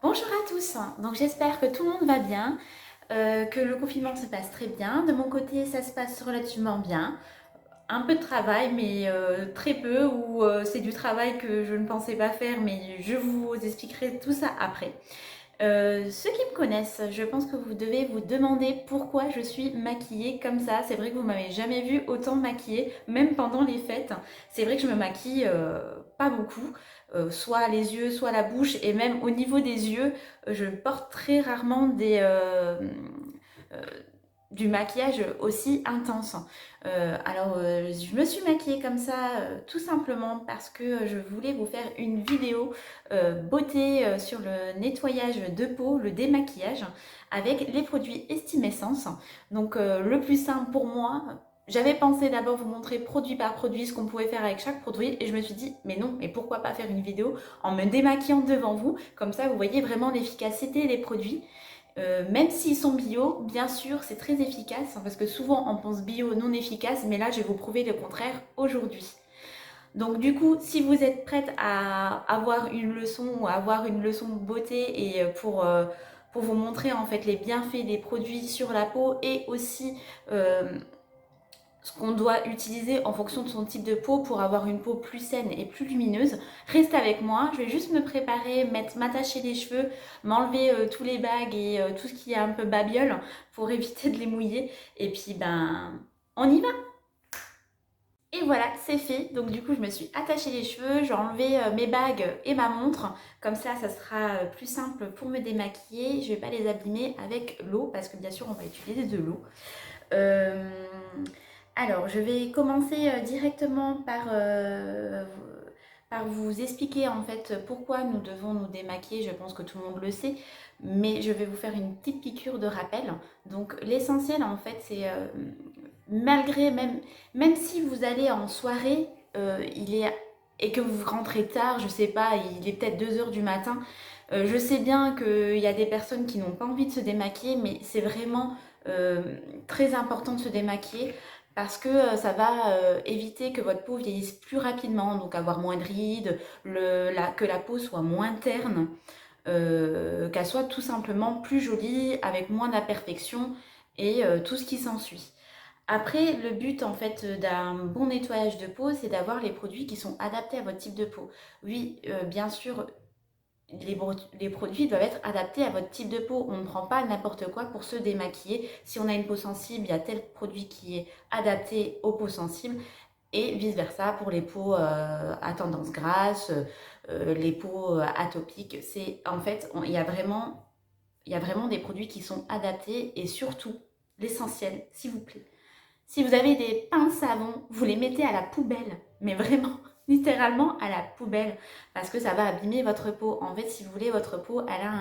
Bonjour à tous, donc j'espère que tout le monde va bien, que le confinement se passe très bien. De mon côté, ça se passe relativement bien. Un peu de travail, mais très peu, ou c'est du travail que je ne pensais pas faire, mais je vous expliquerai tout ça après. Ceux qui me connaissent, je pense que vous devez vous demander pourquoi je suis maquillée comme ça. C'est vrai que vous m'avez jamais vu autant maquillée, même pendant les fêtes. C'est vrai que je me maquille pas beaucoup, soit les yeux, soit la bouche, et même au niveau des yeux, je porte très rarement euh, du maquillage aussi intense. Je me suis maquillée comme ça tout simplement parce que je voulais vous faire une vidéo beauté sur le nettoyage de peau, le démaquillage avec les produits Estimessence. Donc le plus simple pour moi, j'avais pensé d'abord vous montrer produit par produit ce qu'on pouvait faire avec chaque produit et je me suis dit mais non, mais pourquoi pas faire une vidéo en me démaquillant devant vous, comme ça vous voyez vraiment l'efficacité des produits. Même s'ils sont bio, bien sûr, c'est très efficace, hein, parce que souvent on pense bio non efficace, mais là je vais vous prouver le contraire aujourd'hui. Donc du coup, si vous êtes prête à avoir une leçon ou à avoir une leçon de beauté et pour vous montrer en fait les bienfaits des produits sur la peau et aussi ce qu'on doit utiliser en fonction de son type de peau pour avoir une peau plus saine et plus lumineuse, restez avec moi. Je vais juste me préparer, m'attacher les cheveux, m'enlever tous les bagues et tout ce qui est un peu babiole pour éviter de les mouiller. Et puis on y va. Et voilà, c'est fait. Donc du coup, je me suis attaché les cheveux, j'ai enlevé mes bagues et ma montre. Comme ça sera plus simple pour me démaquiller. Je ne vais pas les abîmer avec l'eau parce que bien sûr, on va utiliser de l'eau. Euh, alors, je vais commencer directement par vous expliquer en fait pourquoi nous devons nous démaquiller. Je pense que tout le monde le sait, mais je vais vous faire une petite piqûre de rappel. Donc, l'essentiel en fait, c'est malgré même si vous allez en soirée, et que vous rentrez tard, je sais pas, il est peut-être 2 heures du matin. Je sais bien qu'il y a des personnes qui n'ont pas envie de se démaquiller, mais c'est vraiment euh, très important de se démaquiller parce que ça va éviter que votre peau vieillisse plus rapidement, donc avoir moins de rides, que la peau soit moins terne, qu'elle soit tout simplement plus jolie, avec moins d'imperfections et tout ce qui s'ensuit. Après, le but en fait d'un bon nettoyage de peau, c'est d'avoir les produits qui sont adaptés à votre type de peau. Oui, bien sûr, les produits doivent être adaptés à votre type de peau. On ne prend pas n'importe quoi pour se démaquiller. Si on a une peau sensible, il y a tel produit qui est adapté aux peaux sensibles et vice-versa pour les peaux à tendance grasse, les peaux atopiques. C'est en fait, il y a vraiment des produits qui sont adaptés et surtout, l'essentiel, s'il vous plaît. Si vous avez des pains savon, vous les mettez à la poubelle, mais vraiment, littéralement à la poubelle, parce que ça va abîmer votre peau. En fait, si vous voulez, votre peau, elle a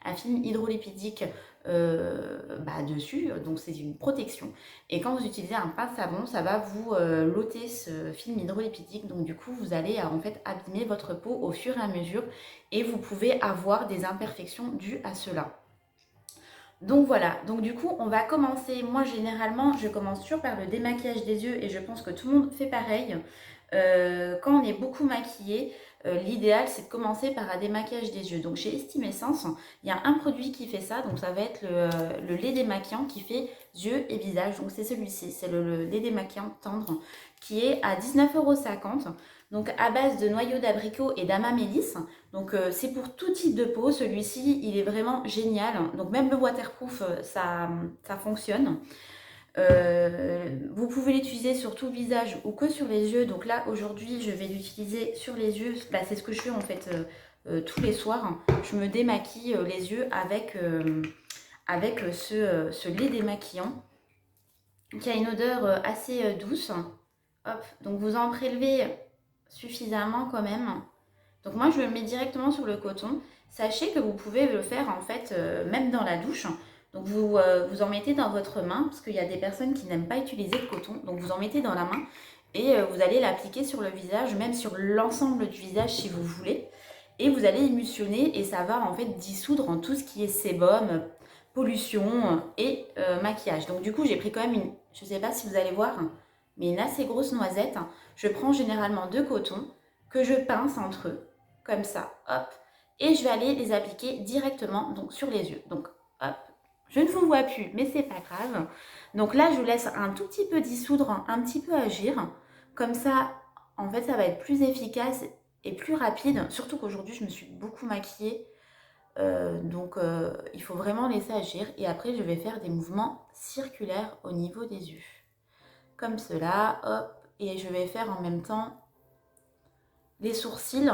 un film hydrolipidique dessus, donc c'est une protection. Et quand vous utilisez un pain savon, ça va vous l'ôter ce film hydrolipidique, donc du coup, vous allez en fait abîmer votre peau au fur et à mesure, et vous pouvez avoir des imperfections dues à cela. Donc voilà, donc du coup on va commencer, moi généralement je commence toujours par le démaquillage des yeux et je pense que tout le monde fait pareil. Quand on est beaucoup maquillé, l'idéal c'est de commencer par un démaquillage des yeux. Donc chez Estimessence, il y a un produit qui fait ça, donc ça va être le lait démaquillant qui fait yeux et visage. Donc c'est celui-ci, c'est le lait démaquillant tendre qui est à 19,50 €. Donc à base de noyaux d'abricot et d'amamélis. Donc c'est pour tout type de peau, celui-ci il est vraiment génial. Donc même le waterproof ça fonctionne. Vous pouvez l'utiliser sur tout le visage ou que sur les yeux. Donc là aujourd'hui je vais l'utiliser sur les yeux. Bah, c'est ce que je fais en fait tous les soirs. Je me démaquille les yeux avec ce lait démaquillant qui a une odeur assez douce. Hop, donc vous en prélevez suffisamment quand même. Donc moi je le mets directement sur le coton. Sachez que vous pouvez le faire en fait même dans la douche. Donc vous en mettez dans votre main parce qu'il y a des personnes qui n'aiment pas utiliser le coton. Donc vous en mettez dans la main et vous allez l'appliquer sur le visage, même sur l'ensemble du visage si vous voulez. Et vous allez émulsionner et ça va en fait dissoudre en tout ce qui est sébum, pollution et maquillage. Donc du coup j'ai pris quand même une, je ne sais pas si vous allez voir, mais une assez grosse noisette. Je prends généralement deux cotons que je pince entre eux, comme ça, hop. et je vais aller les appliquer directement donc, sur les yeux. Donc hop, je ne vous vois plus, mais c'est pas grave. Donc là, je vous laisse un tout petit peu dissoudre, un petit peu agir. Comme ça, en fait, ça va être plus efficace et plus rapide. Surtout qu'aujourd'hui, je me suis beaucoup maquillée. Il faut vraiment laisser agir. Et après, je vais faire des mouvements circulaires au niveau des yeux. Comme cela, hop. Et je vais faire en même temps les sourcils.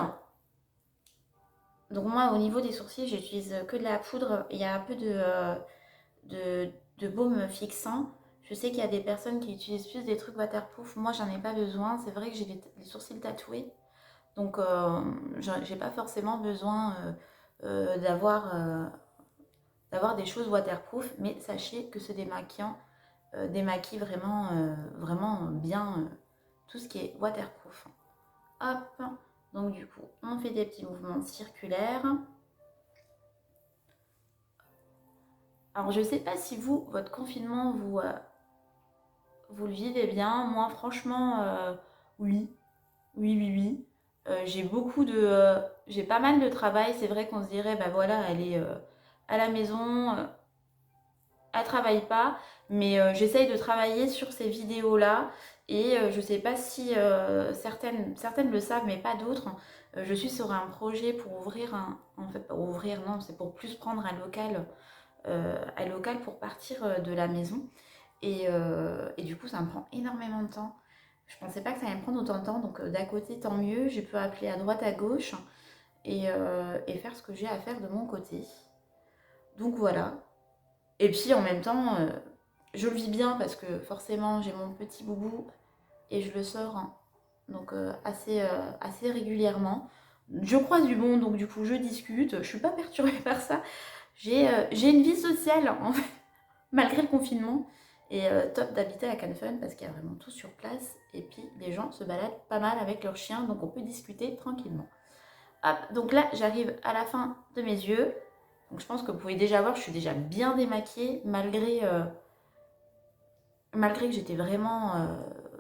Donc moi, au niveau des sourcils, j'utilise que de la poudre. Il y a un peu de baume fixant. Je sais qu'il y a des personnes qui utilisent plus des trucs waterproof. Moi, j'en ai pas besoin. C'est vrai que j'ai les sourcils tatoués. Donc, j'ai pas forcément besoin d'avoir des choses waterproof. Mais sachez que ce démaquille vraiment, vraiment bien tout ce qui est waterproof. Hop. Donc, du coup, on fait des petits mouvements circulaires. Alors, je sais pas si vous, votre confinement, vous le vivez bien. Moi, franchement, oui. Oui, oui, oui. J'ai pas mal de travail. C'est vrai qu'on se dirait, bah voilà, elle est à la maison, elle travaille pas. Mais j'essaye de travailler sur ces vidéos-là. Et je sais pas si certaines le savent, mais pas d'autres. Je suis sur un projet pour ouvrir en fait, pour ouvrir, non, c'est pour plus prendre un local pour partir de la maison. Et du coup, ça me prend énormément de temps. Je pensais pas que ça allait me prendre autant de temps, donc d'à côté, tant mieux. Je peux appeler à droite, à gauche et faire ce que j'ai à faire de mon côté. Donc voilà. Et puis en même temps, je le vis bien parce que forcément, j'ai mon petit boubou et je le sors hein, donc assez régulièrement. Je croise du bon, donc du coup, je discute. Je suis pas perturbée par ça. J'ai une vie sociale en fait, malgré le confinement. Et top d'habiter à Canfun parce qu'il y a vraiment tout sur place. Et puis les gens se baladent pas mal avec leurs chiens, donc on peut discuter tranquillement. Hop, donc là j'arrive à la fin de mes yeux. Donc je pense que vous pouvez déjà voir, je suis déjà bien démaquillée malgré que j'étais vraiment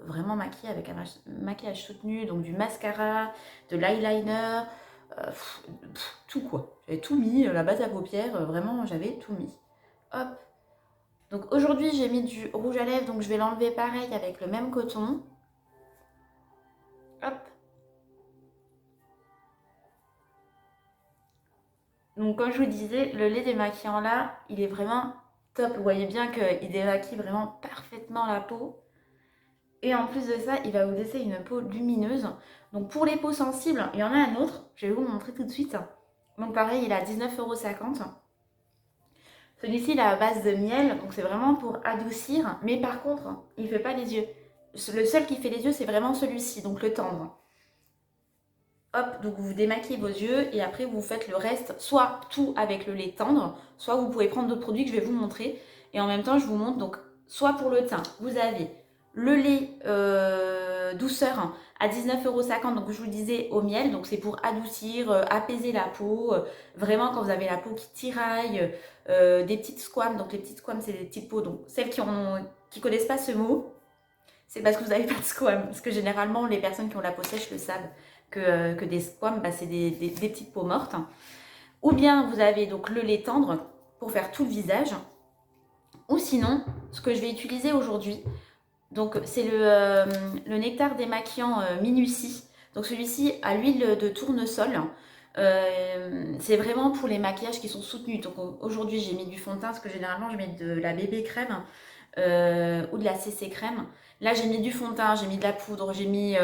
maquillée avec un maquillage soutenu, donc du mascara, de l'eyeliner, tout quoi. J'avais tout mis, la base à paupières, vraiment j'avais tout mis. Hop, donc aujourd'hui j'ai mis du rouge à lèvres, donc je vais l'enlever pareil avec le même coton. Hop. Donc comme je vous disais, le lait démaquillant là, il est vraiment top. Vous voyez bien qu'il démaquille vraiment parfaitement la peau. Et en plus de ça, il va vous laisser une peau lumineuse. Donc pour les peaux sensibles, il y en a un autre, je vais vous le montrer tout de suite. Donc pareil, il est à 19,50 €. Celui-ci, il est à base de miel, donc c'est vraiment pour adoucir. Mais par contre, il ne fait pas les yeux. Le seul qui fait les yeux, c'est vraiment celui-ci, donc le tendre. Hop, donc vous démaquillez vos yeux et après vous faites le reste, soit tout avec le lait tendre, soit vous pouvez prendre d'autres produits que je vais vous montrer. Et en même temps, je vous montre, donc, soit pour le teint, vous avez le lait douceur à 19,50 €, donc je vous le disais au miel, donc c'est pour adoucir, apaiser la peau, vraiment quand vous avez la peau qui tiraille, des petites squames, donc les petites squames c'est des petites peaux, donc celles qui connaissent pas ce mot, c'est parce que vous n'avez pas de squames. Parce que généralement, les personnes qui ont la peau sèche le savent que des squames, bah, c'est des petites peaux mortes. Ou bien vous avez donc le lait tendre pour faire tout le visage. Ou sinon, ce que je vais utiliser aujourd'hui, donc c'est le nectar démaquillant Minutie. Donc celui-ci à l'huile de tournesol. C'est vraiment pour les maquillages qui sont soutenus. Donc aujourd'hui j'ai mis du fond de teint parce que généralement je mets de la bébé crème ou de la CC crème. Là j'ai mis du fond de teint, j'ai mis de la poudre, j'ai mis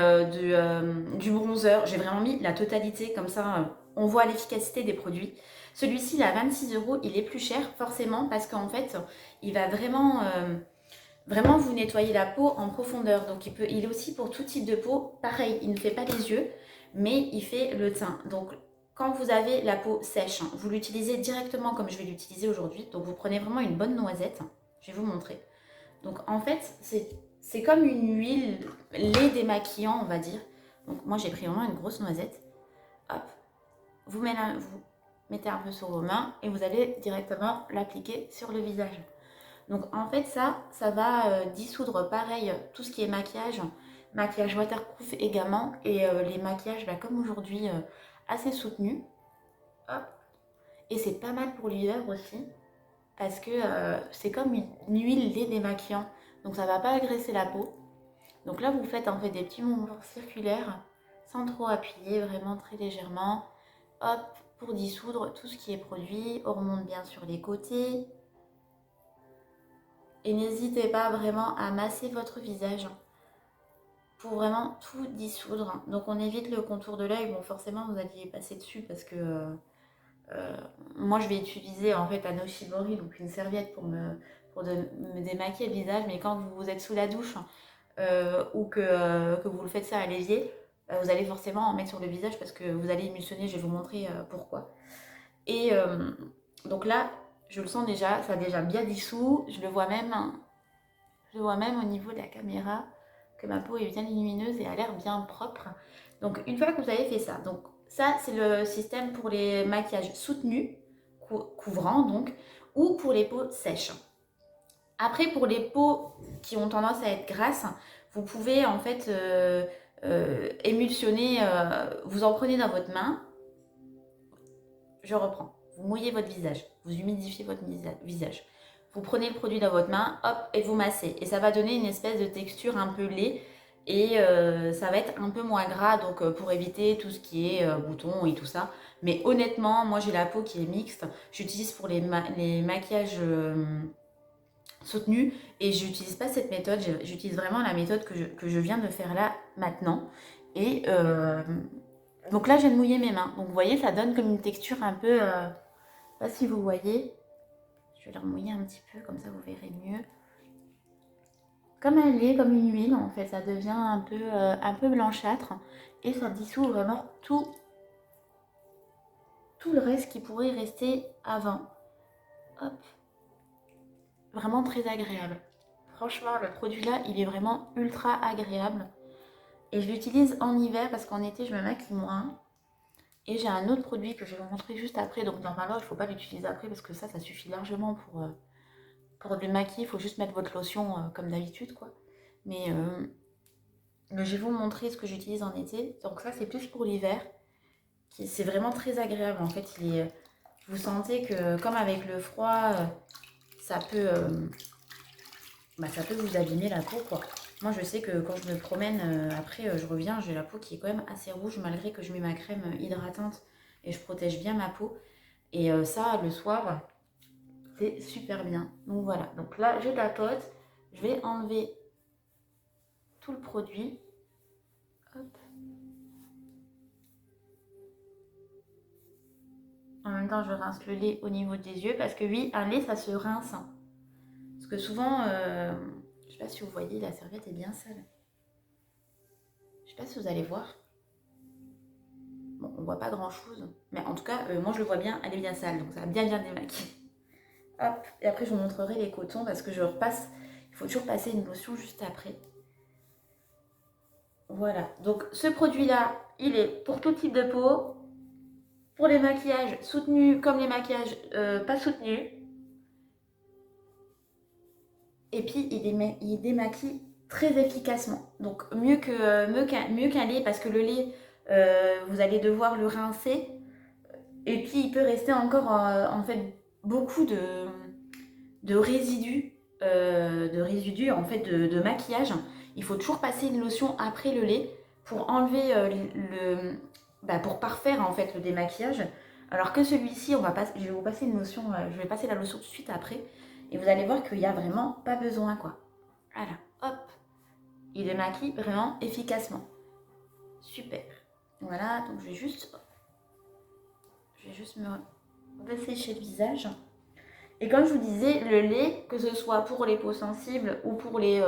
du bronzer. J'ai vraiment mis la totalité comme ça on voit l'efficacité des produits. Celui-ci il est à 26 €, il est plus cher forcément parce qu'en fait il va vraiment vous nettoyer la peau en profondeur. Donc il est aussi pour tout type de peau. Pareil, il ne fait pas les yeux, mais il fait le teint. Donc quand vous avez la peau sèche, vous l'utilisez directement comme je vais l'utiliser aujourd'hui. Donc vous prenez vraiment une bonne noisette. Je vais vous montrer. Donc en fait, c'est comme une huile lait démaquillant, on va dire. Donc moi j'ai pris vraiment une grosse noisette. Hop, vous mettez un peu sur vos mains et vous allez directement l'appliquer sur le visage. Donc en fait ça va dissoudre pareil tout ce qui est maquillage waterproof également et les maquillages bah, comme aujourd'hui assez soutenus. Hop. Et c'est pas mal pour l'hiver aussi, parce que c'est comme une huile lait démaquillant. Donc ça va pas agresser la peau. Donc là, vous faites en fait des petits mouvements circulaires, sans trop appuyer, vraiment très légèrement. Hop, pour dissoudre tout ce qui est produit. On remonte bien sur les côtés. Et n'hésitez pas vraiment à masser votre visage pour vraiment tout dissoudre. Donc on évite le contour de l'œil. Bon, forcément, vous alliez passer dessus parce que moi, je vais utiliser en fait un oshibori, donc une serviette me démaquiller le visage. Mais quand vous êtes sous la douche ou que vous le faites ça à l'évier, vous allez forcément en mettre sur le visage parce que vous allez émulsionner. Je vais vous montrer pourquoi. Et donc là, je le sens déjà, ça a déjà bien dissous. Je le vois même au niveau de la caméra que ma peau est bien lumineuse et a l'air bien propre. Donc une fois que vous avez fait ça, donc ça c'est le système pour les maquillages soutenus, couvrants donc, ou pour les peaux sèches. Après pour les peaux qui ont tendance à être grasses, vous pouvez en fait émulsionner, vous en prenez dans votre main, je reprends, vous mouillez votre visage, vous humidifiez votre visage. Vous prenez le produit dans votre main, hop, et vous massez. Et ça va donner une espèce de texture un peu lait. Et ça va être un peu moins gras, donc pour éviter tout ce qui est boutons et tout ça. Mais honnêtement, moi j'ai la peau qui est mixte. J'utilise pour les maquillages soutenus. Et j'utilise pas cette méthode. J'utilise vraiment la méthode que je viens de faire là, maintenant. Et donc là, je viens de mouiller mes mains. Donc vous voyez, ça donne comme une texture un peu... je sais pas si vous voyez. Je vais le remouiller un petit peu, comme ça vous verrez mieux. Comme un lait, comme une huile en fait, ça devient un peu blanchâtre et ça dissout vraiment tout le reste qui pourrait rester avant. Hop, vraiment très agréable. Franchement, le produit là, il est vraiment ultra agréable. Et je l'utilise en hiver parce qu'en été, je me maquille moins. Et j'ai un autre produit que je vais vous montrer juste après. Donc normalement, il ne faut pas l'utiliser après parce que ça suffit largement pour démaquiller. Il faut juste mettre votre lotion comme d'habitude, quoi. Mais je vais vous montrer ce que j'utilise en été. Donc ça, c'est plus pour l'hiver. C'est vraiment très agréable. En fait, vous sentez que comme avec le froid, ça peut, ça peut vous abîmer la peau, quoi. Moi, je sais que quand je me promène, après, je reviens, j'ai la peau qui est quand même assez rouge, malgré que je mets ma crème hydratante et je protège bien ma peau. Et ça, le soir, c'est super bien. Donc voilà. Donc là, je tapote. Je vais enlever tout le produit. Hop. En même temps, je rince le lait au niveau des yeux parce que oui, un lait, ça se rince. Parce que souvent, je sais pas si vous voyez, la serviette est bien sale. Je sais pas si vous allez voir. Bon, on voit pas grand chose. Mais en tout cas, moi je le vois bien, elle est bien sale. Donc ça va bien démaquiller. Hop, et après je vous montrerai les cotons parce que je repasse. Il faut toujours passer une lotion juste après. Voilà, donc ce produit-là, il est pour tout type de peau. Pour les maquillages soutenus comme les maquillages pas soutenus. Et puis il démaquille très efficacement. Donc mieux qu'un lait parce que le lait, vous allez devoir le rincer. Et puis il peut rester encore en fait beaucoup de résidus, en fait de maquillage. Il faut toujours passer une lotion après le lait pour enlever pour parfaire en fait le démaquillage. Alors que celui-ci, je vais vous passer une lotion, je vais passer la lotion tout de suite après. Et vous allez voir qu'il n'y a vraiment pas besoin, quoi. Voilà, hop. Il démaquille vraiment efficacement. Super. Voilà, donc je vais juste me dessécher le visage. Et comme je vous disais, le lait, que ce soit pour les peaux sensibles ou pour les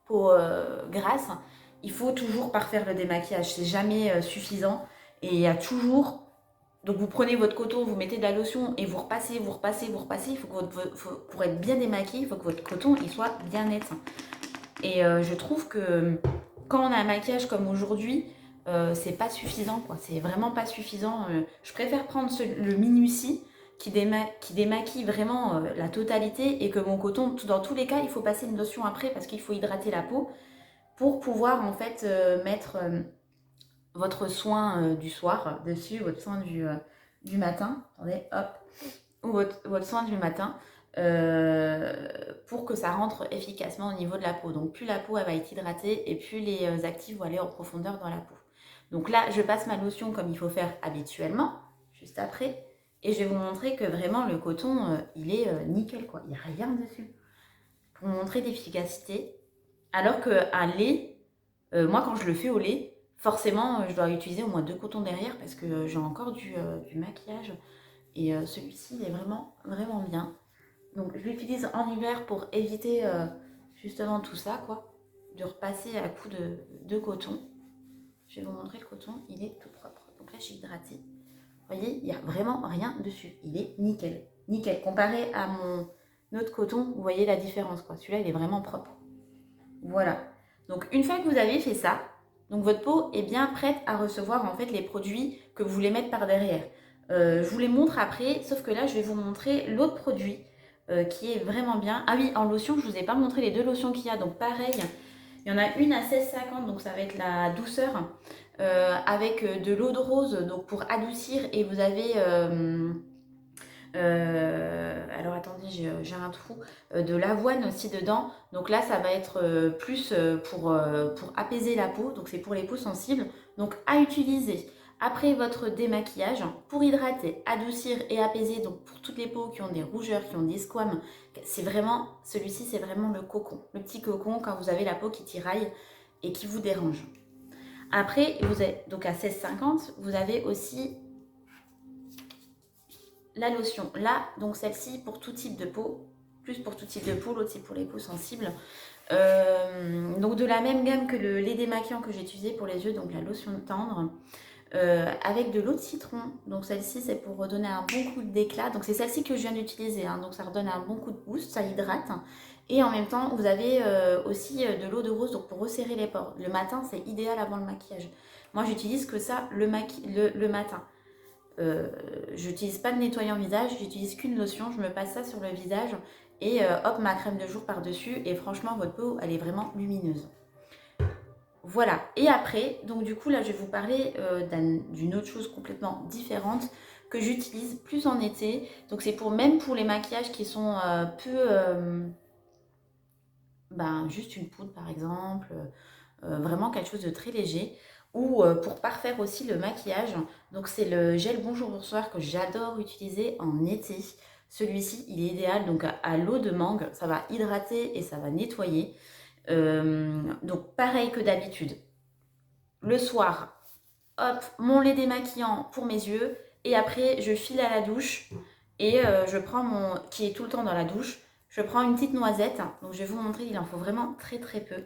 peaux grasses, il faut toujours parfaire le démaquillage. C'est jamais suffisant. Et il y a toujours... Donc vous prenez votre coton, vous mettez de la lotion et vous repassez. Il faut que pour être bien démaquillé, il faut que votre coton il soit bien net. Et je trouve que quand on a un maquillage comme aujourd'hui, c'est pas suffisant, quoi. C'est vraiment pas suffisant. Je préfère prendre le Minutie qui démaquille vraiment la totalité et que mon coton, dans tous les cas, il faut passer une lotion après parce qu'il faut hydrater la peau pour pouvoir en fait mettre votre soin du soir dessus, votre soin du matin, attendez, hop, ou votre soin du matin, pour que ça rentre efficacement au niveau de la peau. Donc plus la peau elle va être hydratée et plus les actifs vont aller en profondeur dans la peau. Donc là, je passe ma lotion comme il faut faire habituellement, juste après, et je vais vous montrer que vraiment le coton, il est nickel quoi, il n'y a rien dessus. Pour montrer l'efficacité, alors qu'un lait, moi quand je le fais au lait, forcément je dois utiliser au moins 2 cotons derrière parce que j'ai encore du maquillage. Et celui-ci, il est vraiment, vraiment bien. Donc je l'utilise en hiver pour éviter justement tout ça, quoi. De repasser à coup de coton. Je vais vous montrer le coton, il est tout propre. Donc là, j'ai hydraté. Vous voyez, il n'y a vraiment rien dessus. Il est nickel. Nickel. Comparé à mon autre coton, vous voyez la différence, quoi. Celui-là, il est vraiment propre. Voilà. Donc une fois que vous avez fait ça, donc votre peau est bien prête à recevoir en fait les produits que vous voulez mettre par derrière. Je vous les montre après, sauf que là je vais vous montrer l'autre produit qui est vraiment bien. Ah oui, en lotion, je ne vous ai pas montré les deux lotions qu'il y a, donc pareil, il y en a une à 16,50, donc ça va être la douceur, avec de l'eau de rose, donc pour adoucir, et vous avez alors attendez, j'ai un trou, de l'avoine aussi dedans. Donc là, ça va être plus pour apaiser la peau. Donc c'est pour les peaux sensibles. Donc à utiliser après votre démaquillage pour hydrater, adoucir et apaiser. Donc pour toutes les peaux qui ont des rougeurs, qui ont des squames, c'est vraiment, celui-ci c'est vraiment le cocon. Le petit cocon quand vous avez la peau qui tiraille et qui vous dérange. Après, vous êtes donc à 16,50, vous avez aussi la lotion. Là, donc celle-ci pour tout type de peau, plus pour tout type de peau, l'autre c'est pour les peaux sensibles. Donc de la même gamme que le lait démaquillant que j'ai utilisé pour les yeux, donc la lotion tendre, avec de l'eau de citron. Donc celle-ci c'est pour redonner un bon coup d'éclat. Donc c'est celle-ci que je viens d'utiliser, hein. Donc ça redonne un bon coup de boost, ça hydrate. Et en même temps, vous avez aussi de l'eau de rose donc pour resserrer les pores. Le matin, c'est idéal avant le maquillage. Moi, j'utilise que ça le matin. J'utilise pas de nettoyant visage, j'utilise qu'une lotion, je me passe ça sur le visage et hop, ma crème de jour par-dessus. Et franchement, votre peau, elle est vraiment lumineuse. Voilà. Et après, donc du coup, là, je vais vous parler d'une autre chose complètement différente que j'utilise plus en été. Donc c'est même pour les maquillages qui sont juste une poudre par exemple, vraiment quelque chose de très léger. Ou pour parfaire aussi le maquillage, donc c'est le gel Bonjour Bonsoir que j'adore utiliser en été. Celui-ci, il est idéal donc à l'eau de mangue, ça va hydrater et ça va nettoyer. Donc pareil que d'habitude, le soir, hop, mon lait démaquillant pour mes yeux, et après je file à la douche et je prends qui est tout le temps dans la douche, je prends une petite noisette. Donc je vais vous montrer, il en faut vraiment très très peu.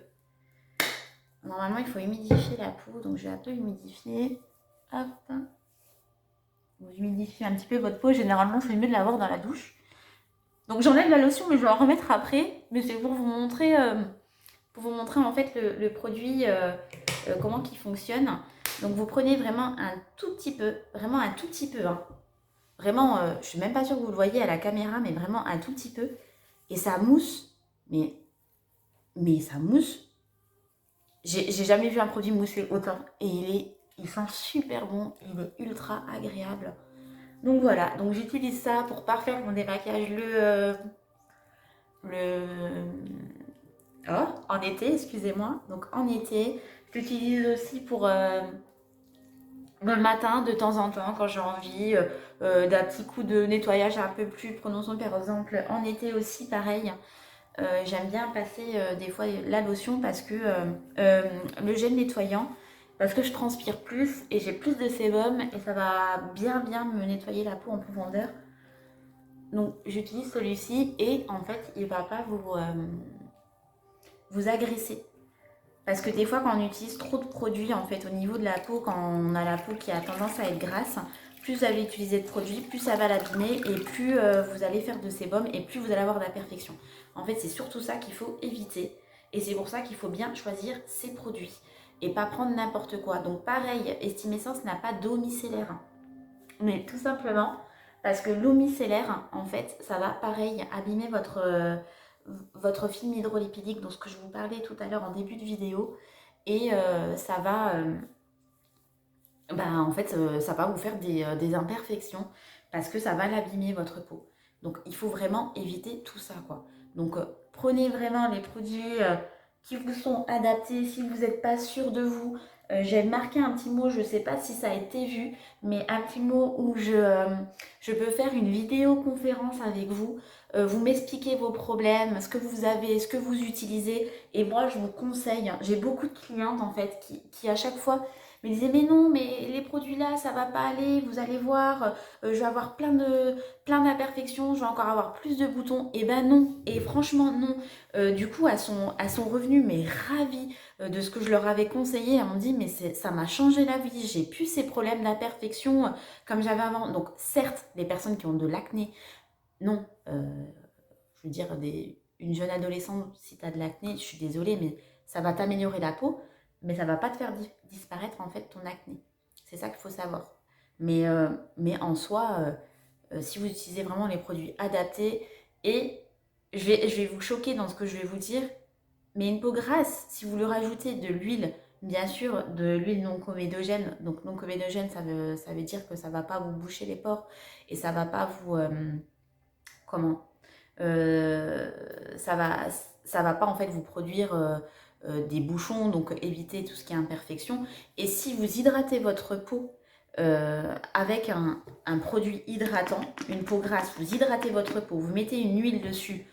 Normalement, il faut humidifier la peau, donc je vais un peu humidifier. Hop. Vous humidifiez un petit peu votre peau. Généralement, c'est mieux de l'avoir dans la douche. Donc j'enlève la lotion, mais je vais en remettre après. Mais c'est pour vous montrer en fait le produit, comment il fonctionne. Donc vous prenez vraiment un tout petit peu, vraiment un tout petit peu. Hein. Vraiment, je suis même pas sûre que vous le voyez à la caméra, mais vraiment un tout petit peu. Et ça mousse, mais ça mousse. J'ai jamais vu un produit mousser autant. Et il sent super bon. Il est ultra agréable. Donc voilà. Donc j'utilise ça pour parfaire mon démaquillage en été, excusez-moi. Donc en été. Je l'utilise aussi pour le matin de temps en temps quand j'ai envie d'un petit coup de nettoyage un peu plus prononçant. Par exemple en été aussi pareil. J'aime bien passer des fois la lotion parce que le gel nettoyant, parce que je transpire plus et j'ai plus de sébum et ça va bien me nettoyer la peau en profondeur. Donc j'utilise celui-ci et en fait il va pas vous agresser. Parce que des fois quand on utilise trop de produits en fait au niveau de la peau, quand on a la peau qui a tendance à être grasse, plus vous allez utiliser de produits, plus ça va l'abîmer et plus vous allez faire de sébum et plus vous allez avoir d'imperfections. En fait, c'est surtout ça qu'il faut éviter et c'est pour ça qu'il faut bien choisir ses produits et pas prendre n'importe quoi. Donc pareil, Estimessence n'a pas d'eau micellaire, mais tout simplement parce que l'eau micellaire, en fait, ça va pareil abîmer votre film hydrolipidique, dont ce que je vous parlais tout à l'heure en début de vidéo, et ça va bah, en fait, ça va vous faire des imperfections parce que ça va l'abîmer votre peau. Donc, il faut vraiment éviter tout ça, quoi. Donc, prenez vraiment les produits qui vous sont adaptés. Si vous n'êtes pas sûr de vous, j'ai marqué un petit mot, je ne sais pas si ça a été vu, mais un petit mot où je peux faire une vidéoconférence avec vous. Vous m'expliquez vos problèmes, ce que vous avez, ce que vous utilisez. Et moi, je vous conseille, j'ai beaucoup de clientes, en fait, qui à chaque fois me disait mais non, mais les produits là, ça va pas aller, vous allez voir, je vais avoir plein d'imperfections, je vais encore avoir plus de boutons. Et ben non, et franchement non. Du coup, à son revenu, mais ravie de ce que je leur avais conseillé, elles m'ont dit mais ça m'a changé la vie, j'ai plus ces problèmes d'imperfection comme j'avais avant. Donc certes, les personnes qui ont de l'acné, non, je veux dire, une jeune adolescente, si tu as de l'acné, je suis désolée, mais ça va t'améliorer la peau, mais ça va pas te faire disparaître en fait ton acné. C'est ça qu'il faut savoir. Mais en soi, si vous utilisez vraiment les produits adaptés, et je vais vous choquer dans ce que je vais vous dire, mais une peau grasse, si vous lui rajoutez de l'huile, bien sûr, de l'huile non comédogène, donc non comédogène, ça veut dire que ça va pas vous boucher les pores et ça va pas vous, comment euh, ça va, ça va pas en fait vous produire des bouchons, donc éviter tout ce qui est imperfection. Et si vous hydratez votre peau avec un produit hydratant, une peau grasse, vous hydratez votre peau, vous mettez une huile dessus,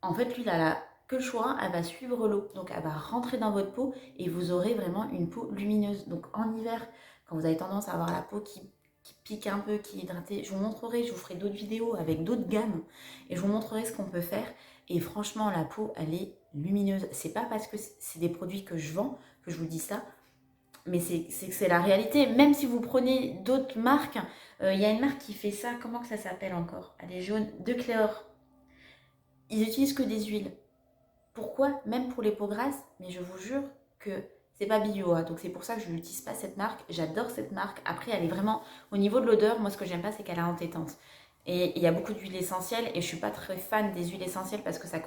en fait l'huile elle a que le choix, elle va suivre l'eau, donc elle va rentrer dans votre peau et vous aurez vraiment une peau lumineuse. Donc en hiver, quand vous avez tendance à avoir la peau qui pique un peu, qui est hydratée, je vous montrerai, je vous ferai d'autres vidéos avec d'autres gammes et je vous montrerai ce qu'on peut faire. Et franchement, la peau, elle est lumineuse. C'est pas parce que c'est des produits que je vends que je vous dis ça, mais c'est la réalité. Même si vous prenez d'autres marques, il y a une marque qui fait ça, comment que ça s'appelle encore? Elle est jaune, De Cléor. Ils utilisent que des huiles. Pourquoi? Même pour les peaux grasses, mais je vous jure que c'est pas bio, hein, donc c'est pour ça que je n'utilise pas cette marque. J'adore cette marque. Après, elle est vraiment au niveau de l'odeur. Moi, ce que j'aime pas, c'est qu'elle est entêtante. Et il y a beaucoup d'huiles essentielles et je suis pas très fan des huiles essentielles parce que ça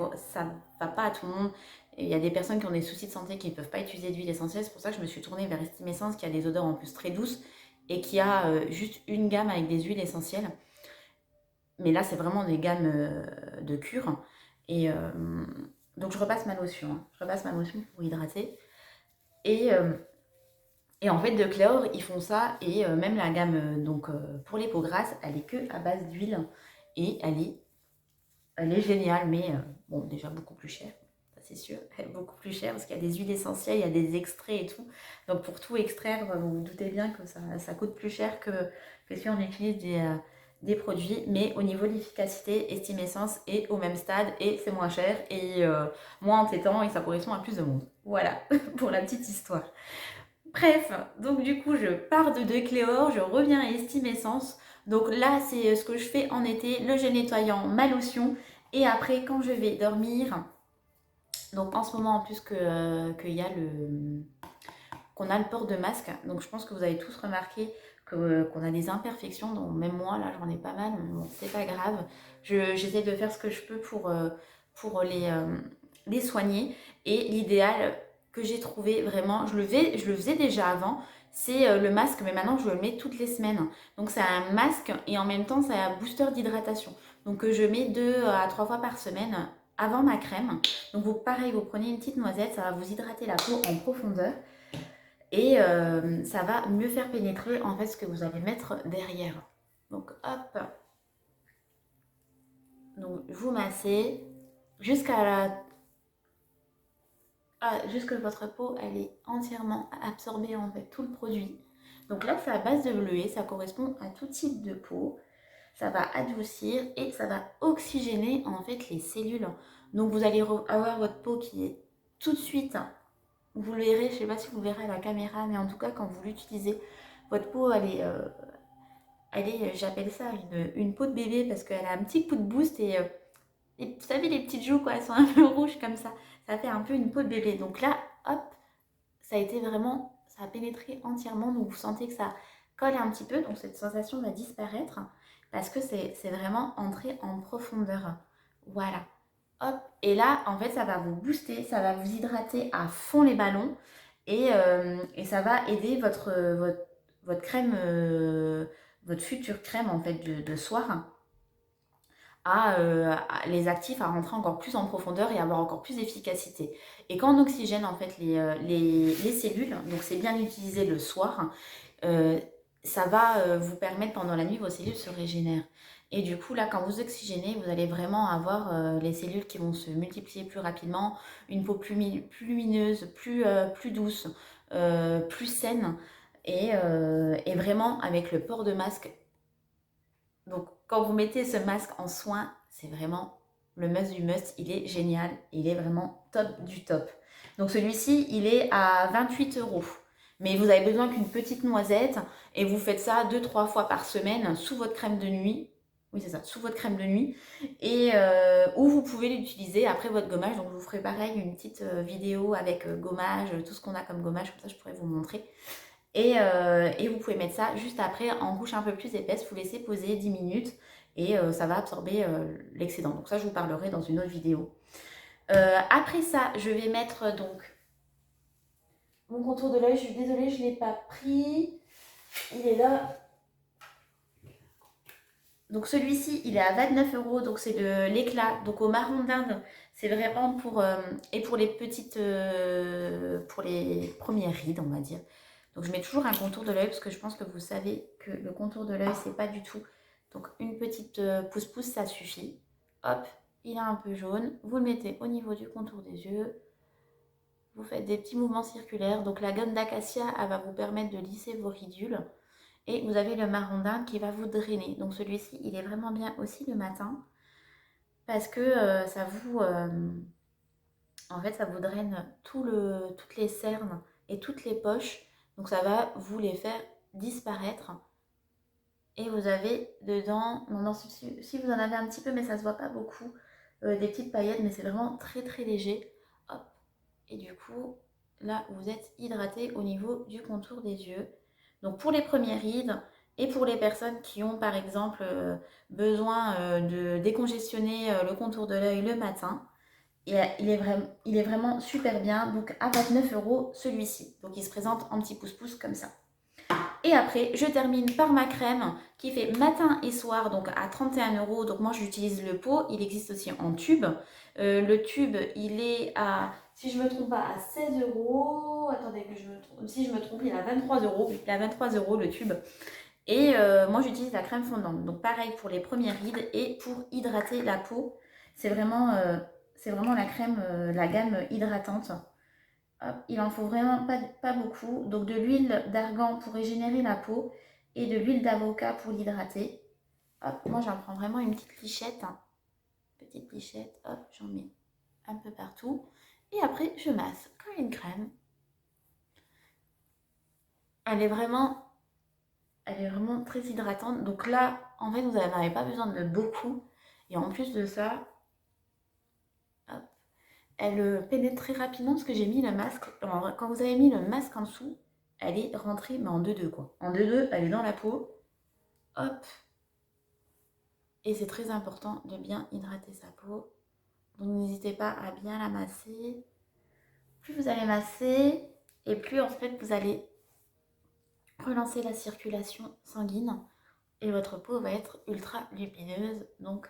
va pas à tout le monde. Et il y a des personnes qui ont des soucis de santé qui ne peuvent pas utiliser d'huile essentielle. C'est pour ça que je me suis tournée vers Estime Essence qui a des odeurs en plus très douces et qui a juste une gamme avec des huiles essentielles. Mais là, c'est vraiment des gammes de cure. Et donc, je repasse ma lotion, hein. Je repasse ma lotion pour hydrater. Et, euh, et en fait, de Cléor, ils font ça. Et même la gamme pour les peaux grasses, elle est que à base d'huile. Et elle est géniale, mais bon, déjà beaucoup plus chère. Ça, c'est sûr. Elle est beaucoup plus chère parce qu'il y a des huiles essentielles, il y a des extraits et tout. Donc, pour tout extraire, vous vous doutez bien que ça coûte plus cher que si on utilise des produits. Mais au niveau de l'efficacité, Estime Essence est au même stade et c'est moins cher et moins entêtant et ça correspond à plus de monde. Voilà, pour la petite histoire. Bref, donc du coup, je pars de Cléor, je reviens à Estime Essence. Donc là, c'est ce que je fais en été, le gel nettoyant, ma lotion. Et après, quand je vais dormir, donc en ce moment, en plus qu'il y a qu'on a le port de masque, donc je pense que vous avez tous remarqué qu'on a des imperfections, donc même moi, là, j'en ai pas mal, mais bon, c'est pas grave. J'essaie de faire ce que je peux pour les soigner. Et l'idéal que j'ai trouvé vraiment, je le faisais déjà avant, c'est le masque, mais maintenant je le mets toutes les semaines. Donc c'est un masque et en même temps c'est un booster d'hydratation. Donc je mets 2 à 3 fois par semaine avant ma crème. Donc vous, pareil, vous prenez une petite noisette, ça va vous hydrater la peau en profondeur et ça va mieux faire pénétrer en fait ce que vous allez mettre derrière. Donc hop, donc vous massez jusqu'à jusque votre peau elle est entièrement absorbée en fait tout le produit. Donc là c'est à base de bleuet, ça correspond à tout type de peau. Ça va adoucir et ça va oxygéner en fait les cellules. Donc vous allez avoir votre peau qui est tout de suite, vous le verrez, je ne sais pas si vous verrez à la caméra, mais en tout cas quand vous l'utilisez, votre peau elle est j'appelle ça une peau de bébé parce qu'elle a un petit coup de boost et vous savez les petites joues quoi, elles sont un peu rouges comme ça fait un peu une peau de bébé. Donc là, hop, ça a été vraiment, ça a pénétré entièrement, donc vous sentez que ça colle un petit peu, donc cette sensation va disparaître parce que c'est vraiment entré en profondeur. Voilà. Hop, et là, en fait, ça va vous booster, ça va vous hydrater à fond les ballons et ça va aider votre crème, votre future crème en fait de soir les actifs à rentrer encore plus en profondeur et avoir encore plus d'efficacité. Et quand on oxygène en fait les cellules, donc c'est bien utilisé le soir, euh, ça va vous permettre pendant la nuit, vos cellules se régénèrent. Et du coup, là, quand vous oxygénez, vous allez vraiment avoir les cellules qui vont se multiplier plus rapidement, une peau plus lumineuse, plus douce, plus saine, et vraiment avec le port de masque. Donc, quand vous mettez ce masque en soin, c'est vraiment le must du must. Il est génial. Il est vraiment top du top. Donc, celui-ci, il est à 28 €. Mais vous avez besoin qu'une petite noisette et vous faites ça 2-3 fois par semaine sous votre crème de nuit. Oui, c'est ça, sous votre crème de nuit. Et ou vous pouvez l'utiliser après votre gommage. Donc, je vous ferai pareil une petite vidéo avec gommage, tout ce qu'on a comme gommage. Comme ça, je pourrais vous montrer. Et vous pouvez mettre ça juste après en couche un peu plus épaisse, vous laissez poser 10 minutes et ça va absorber l'excédent. Donc ça, je vous parlerai dans une autre vidéo. Après ça, je vais mettre donc mon contour de l'œil. Je suis désolée, je ne l'ai pas pris. Il est là. Donc celui-ci, il est à 29 €. Donc c'est de l'éclat. Donc au marron d'Inde, c'est vraiment pour... et pour les petites... pour les premières rides, on va dire. Donc je mets toujours un contour de l'œil parce que je pense que vous savez que le contour de l'œil, c'est pas du tout. Donc une petite pouce-pouce, ça suffit. Hop, il est un peu jaune. Vous le mettez au niveau du contour des yeux. Vous faites des petits mouvements circulaires. Donc la gomme d'acacia, elle va vous permettre de lisser vos ridules. Et vous avez le marron d'Inde qui va vous drainer. Donc celui-ci, il est vraiment bien aussi le matin. Parce que ça vous... en fait, ça vous draine toutes les cernes et toutes les poches. Donc ça va vous les faire disparaître. Et vous avez dedans, non, si vous en avez un petit peu, mais ça se voit pas beaucoup, des petites paillettes, mais c'est vraiment très très léger. Hop. Et du coup, là, vous êtes hydraté au niveau du contour des yeux. Donc pour les premières rides et pour les personnes qui ont par exemple besoin de décongestionner le contour de l'œil le matin, il est vraiment super bien. Donc à 29 € celui-ci. Donc il se présente en petit pouce-pouce comme ça. Et après, je termine par ma crème qui fait matin et soir, donc à 31 €. Donc moi, j'utilise le pot. Il existe aussi en tube. Le tube, il est à, si je ne me trompe pas, à 16 €. Attendez que je me trompe. Si je me trompe, il est à 23 €. Il est à 23 € le tube. Et moi, j'utilise la crème fondante. Donc pareil pour les premières rides et pour hydrater la peau. C'est vraiment la crème, la gamme hydratante. Hop, il en faut vraiment pas beaucoup. Donc de l'huile d'argan pour régénérer la peau et de l'huile d'avocat pour l'hydrater. Hop, moi j'en prends vraiment une petite lichette. Petite lichette, hop, j'en mets un peu partout. Et après je masse comme une crème. Elle est vraiment très hydratante. Donc là, en fait, vous n'en avez pas besoin de beaucoup. Et en plus de ça, hop, elle pénètre très rapidement parce que j'ai mis le masque. Alors, quand vous avez mis le masque en dessous, elle est rentrée, mais en 2-2 quoi. En 2-2, elle est dans la peau. Hop. Et c'est très important de bien hydrater sa peau. Donc n'hésitez pas à bien la masser. Plus vous allez masser, et plus en fait vous allez relancer la circulation sanguine. Et votre peau va être ultra lumineuse. Donc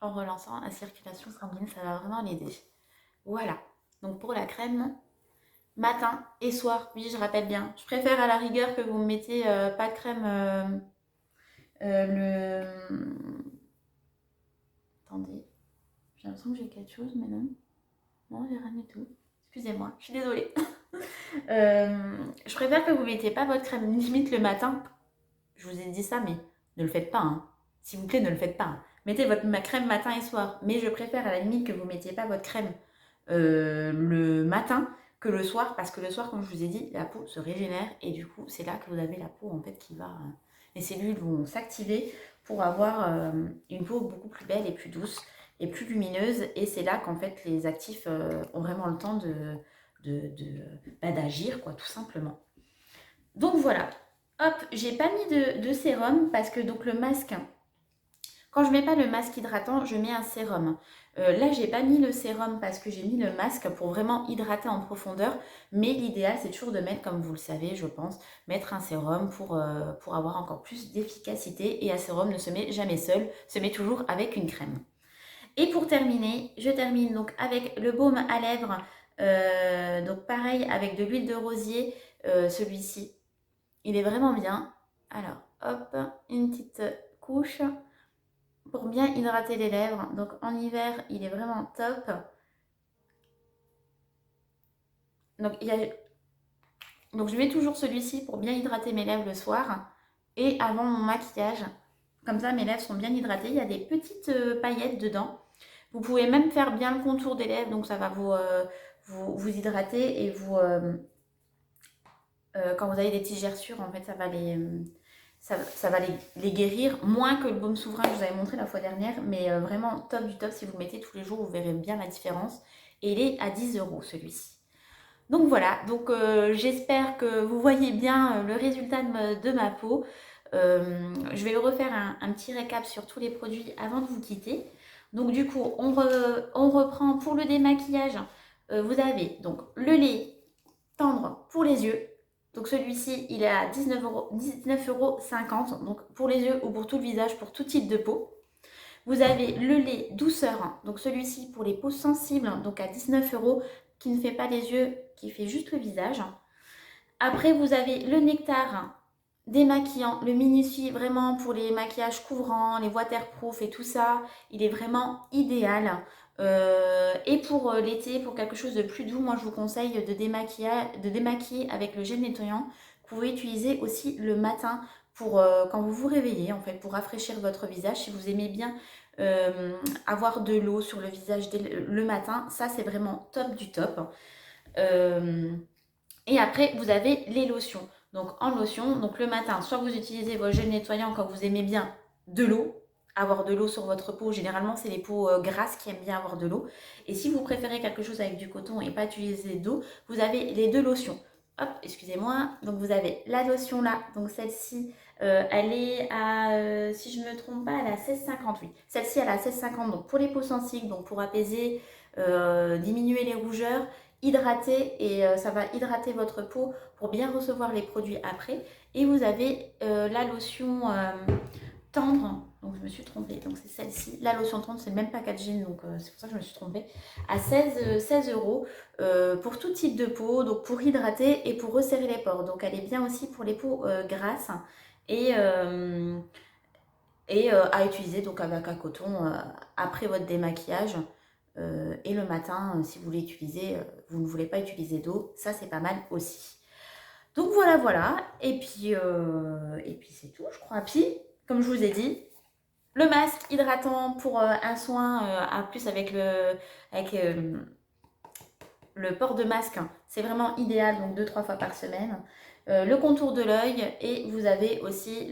en relançant la circulation sanguine, ça va vraiment l'aider. Voilà. Donc pour la crème, matin et soir, oui, je rappelle bien. Je préfère à la rigueur que vous me mettez pas de crème Attendez, j'ai l'impression que j'ai quelque chose, mais non. Non, j'ai rien du tout. Excusez-moi, je suis désolée. Je préfère que vous ne mettiez pas votre crème limite le matin. Je vous ai dit ça, mais ne le faites pas. Hein. S'il vous plaît, ne le faites pas. Hein. Mettez ma crème matin et soir. Mais je préfère à la limite que vous ne mettiez pas votre crème le matin que le soir. Parce que le soir, comme je vous ai dit, la peau se régénère. Et du coup, c'est là que vous avez la peau en fait qui va... les cellules vont s'activer pour avoir une peau beaucoup plus belle et plus douce et plus lumineuse. Et c'est là qu'en fait, les actifs ont vraiment le temps d'agir, quoi, tout simplement. Donc voilà. Hop, j'ai pas mis de sérum parce que donc le masque, Quand je mets pas le masque hydratant, je mets un sérum. Là, j'ai pas mis le sérum parce que j'ai mis le masque pour vraiment hydrater en profondeur. Mais l'idéal, c'est toujours de mettre, comme vous le savez, je pense, mettre un sérum pour avoir encore plus d'efficacité. Et un sérum ne se met jamais seul, se met toujours avec une crème. Et pour terminer, je termine donc avec le baume à lèvres. Donc pareil, avec de l'huile de rosier. Celui-ci, il est vraiment bien. Alors, hop, une petite couche pour bien hydrater les lèvres. Donc en hiver, il est vraiment top. Donc, donc je mets toujours celui-ci pour bien hydrater mes lèvres le soir et avant mon maquillage. Comme ça, mes lèvres sont bien hydratées. Il y a des petites paillettes dedans. Vous pouvez même faire bien le contour des lèvres, donc ça va vous hydrater et quand vous avez des petites gerçures, en fait, ça va les guérir, moins que le baume souverain que je vous avais montré la fois dernière, mais vraiment top du top. Si vous le mettez tous les jours, vous verrez bien la différence. Et il est à 10 € celui-ci. Donc voilà, donc j'espère que vous voyez bien le résultat de ma peau. Je vais refaire un petit récap sur tous les produits avant de vous quitter. Donc du coup, on reprend pour le démaquillage. Vous avez donc le lait tendre pour les yeux. Donc celui-ci, il est à 19,50 €. Donc pour les yeux ou pour tout le visage, pour tout type de peau. Vous avez le lait douceur, donc celui-ci pour les peaux sensibles, donc à 19 €, qui ne fait pas les yeux, qui fait juste le visage. Après, vous avez le nectar démaquillant, le minutie vraiment pour les maquillages couvrants, les waterproof et tout ça. Il est vraiment idéal. Et pour l'été, pour quelque chose de plus doux, moi je vous conseille de démaquiller avec le gel nettoyant. Vous pouvez utiliser aussi le matin pour quand vous vous réveillez, en fait, pour rafraîchir votre visage. Si vous aimez bien avoir de l'eau sur le visage dès le matin, ça c'est vraiment top du top. Et après, vous avez les lotions. Donc en lotion, donc le matin, soit vous utilisez vos gels nettoyants quand vous aimez bien de l'eau, avoir de l'eau sur votre peau. Généralement, c'est les peaux grasses qui aiment bien avoir de l'eau. Et si vous préférez quelque chose avec du coton et pas utiliser d'eau, vous avez les deux lotions. Hop, excusez-moi. Donc vous avez la lotion là, donc celle-ci, elle est à, si je ne me trompe pas, elle est à 16,50, oui. Celle-ci, elle est à 16,50, donc pour les peaux sensibles, donc pour apaiser, diminuer les rougeurs, hydrater et ça va hydrater votre peau pour bien recevoir les produits après. Et vous avez la lotion tendre, donc je me suis trompée, donc c'est celle-ci. La lotion tendre, c'est le même packaging, donc c'est pour ça que je me suis trompée, à 16 € pour tout type de peau, donc pour hydrater et pour resserrer les pores. Donc elle est bien aussi pour les peaux grasses et, à utiliser donc avec un coton après votre démaquillage. Et le matin, si vous voulez utiliser, vous ne voulez pas utiliser d'eau, ça c'est pas mal aussi. Donc voilà, voilà. Et puis c'est tout, je crois. Puis, comme je vous ai dit, le masque hydratant pour un soin à plus avec le port de masque, c'est vraiment idéal, donc 2-3 fois par semaine. Le contour de l'œil et vous avez aussi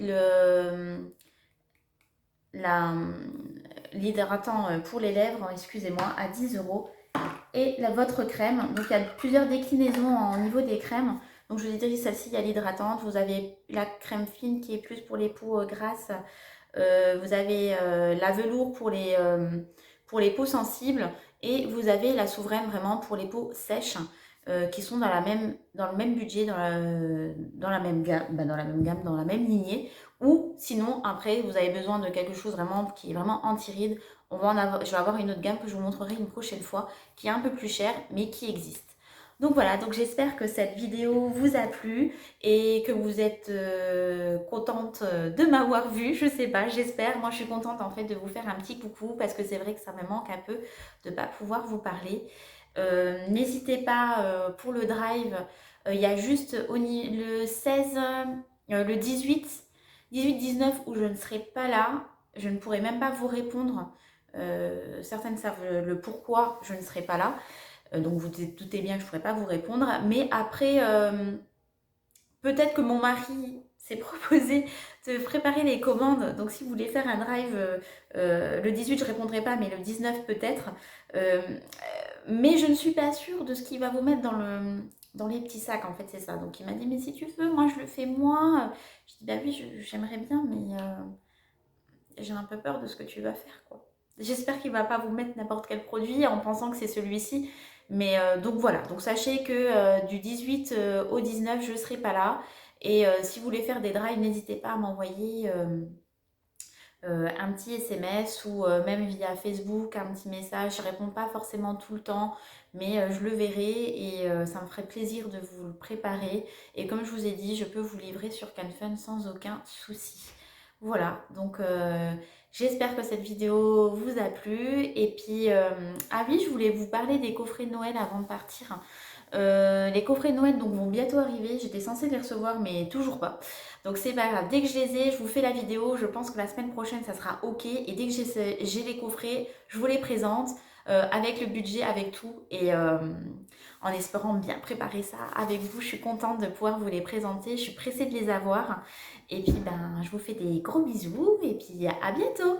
l'hydratant pour les lèvres, excusez-moi, à 10 € et votre crème. Donc il y a plusieurs déclinaisons au niveau des crèmes. Donc je vous ai dit, celle-ci, il y a l'hydratante. Vous avez la crème fine qui est plus pour les peaux grasses. Vous avez la velours pour les peaux sensibles. Et vous avez la souveraine vraiment pour les peaux sèches. Qui sont dans le même budget, dans la même gamme, dans la même lignée. Ou sinon, après, vous avez besoin de quelque chose vraiment qui est vraiment anti-rides. Je vais avoir une autre gamme que je vous montrerai une prochaine fois, qui est un peu plus chère, mais qui existe. Donc voilà, donc j'espère que cette vidéo vous a plu et que vous êtes contente de m'avoir vue. Je sais pas, j'espère. Moi, je suis contente en fait de vous faire un petit coucou parce que c'est vrai que ça me manque un peu de ne pas pouvoir vous parler. N'hésitez pas pour le drive, il y a juste le 16, le 18-19 où je ne serai pas là. Je ne pourrai même pas vous répondre. Certaines savent le pourquoi je ne serai pas là. Donc vous doutez bien que je ne pourrai pas vous répondre. Mais après, peut-être que mon mari s'est proposé de préparer les commandes. Donc si vous voulez faire un drive, le 18 je ne répondrai pas, mais le 19 peut-être. Mais je ne suis pas sûre de ce qu'il va vous mettre dans les petits sacs, en fait, c'est ça. Donc il m'a dit, mais si tu veux, moi je le fais moi. Je dis, bah oui, j'aimerais bien, mais j'ai un peu peur de ce que tu vas faire, quoi. J'espère qu'il va pas vous mettre n'importe quel produit en pensant que c'est celui-ci. Mais donc voilà, donc sachez que du 18 au 19, je serai pas là. Et si vous voulez faire des drives, n'hésitez pas à m'envoyer un petit SMS ou même via Facebook, un petit message. Je réponds pas forcément tout le temps, mais je le verrai et ça me ferait plaisir de vous le préparer. Et comme je vous ai dit, je peux vous livrer sur Canfun sans aucun souci. Voilà, donc j'espère que cette vidéo vous a plu. Et puis, ah oui, je voulais vous parler des coffrets de Noël avant de partir. Les coffrets de Noël donc, vont bientôt arriver. J'étais censée les recevoir, mais toujours pas. Donc c'est pas grave. Dès que je les ai, je vous fais la vidéo. Je pense que la semaine prochaine, ça sera OK. Et dès que j'ai les coffrets, je vous les présente avec le budget, avec tout. Et en espérant bien préparer ça avec vous. Je suis contente de pouvoir vous les présenter. Je suis pressée de les avoir. Et puis, ben, je vous fais des gros bisous. Et puis, à bientôt!